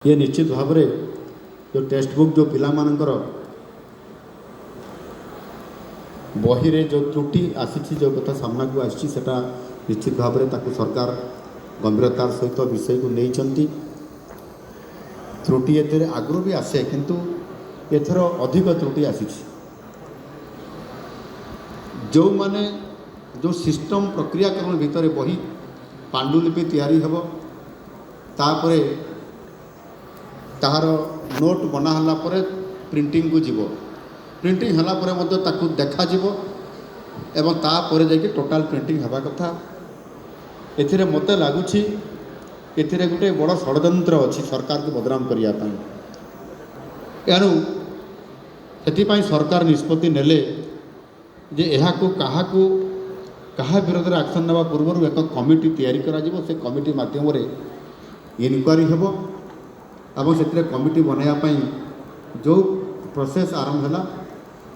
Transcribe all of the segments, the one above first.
ये निश्चित भाव में जो टेक्स्ट बुक जो पिला मानकर बही रे जो त्रुटि आसी जो कथा सामना को आसी निश्चित भाव में ताकू सरकार गंभीरतार सहित विषय को नहीं त्रुटि एथे आगु भी आसे किंतु एथर अधिक त्रुटि आसी जो माने जो सिस्टम प्रक्रियाकरण भितर बही पांडुलिपि तैयारी हेब तापरे तार नोट बनाला परे प्रिंटिंग को जीवो प्रिंटिंग हला परे मध्य ताकू देखा जीवो एवं तापर जाकि टोटाल प्रिंटिंग हवा कथा एथिरे मते लागुछि एथिरे गोटे बड़ षड्यंत्र अछि सरकार को बदनाम करिया पई एणु सेथिपाई सरकार निष्पत्ति नेले जे एहाकू काहाकू कहा विरोध में एक्शन नेवा पूर्व एक कमिटी तैयारी करा जिवो से कमिटी माध्यम रे इनक्वारी हेबो एवं से कमिटी बनवाई जो प्रोसेस आरंभ है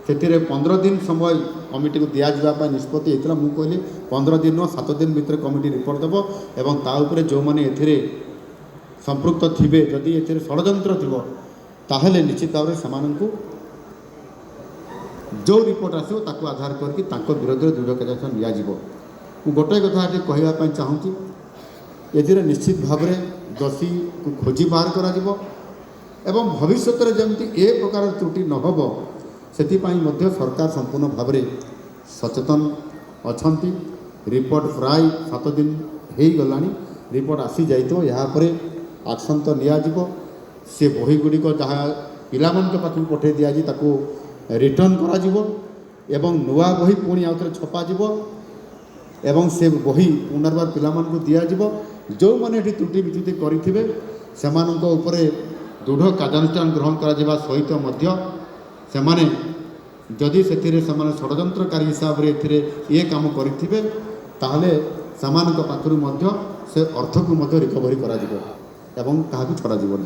से 15 दिन समय कमिटी को दि जावाई निष्पत्ति होता मुझे कहली 15 दिन 7 दिन भितर कमिटी रिपोर्ट देव एवं ता उपरे जो मैंने ए संपृक्त थे जदि ए षड्यंत्र थी ताहले निश्चित भाव में जो रिपोर्ट आसो ताको आधार करके विरोध में दृढ़ कार्यानुष्ठान दिज्व मु गोटे कथा कहवाई चाहूँगी ए निश्चित भाव में दोषी को खोजी बाहर करा एवं भविष्य में जमी ए प्रकार त्रुटि न हो से सरकार संपूर्ण भाव में सचेतन अच्छा रिपोर्ट प्राय 7 दिन हो गला रिपोर्ट आसी जाइए यापर एक्शन तो नियाजिबो से बही गुड़िक जहाँ पिला पाखक पठे दि जाए रिटर्न करा एवं नुआ बही पुणी आउ थे छपा एवं से बही पुनर्बार पिला दिज्व जो मैंने त्रुटि विच्युति करेंगे से दृढ़ कार्यानुष्ठान ग्रहण करा सहित से जदि से षड्यंत्रकारी हिसाब से ये काम करेंगे ताहले से पाखु से अर्थ को रिकवरी करा एवं क्या छड़ा जीवन।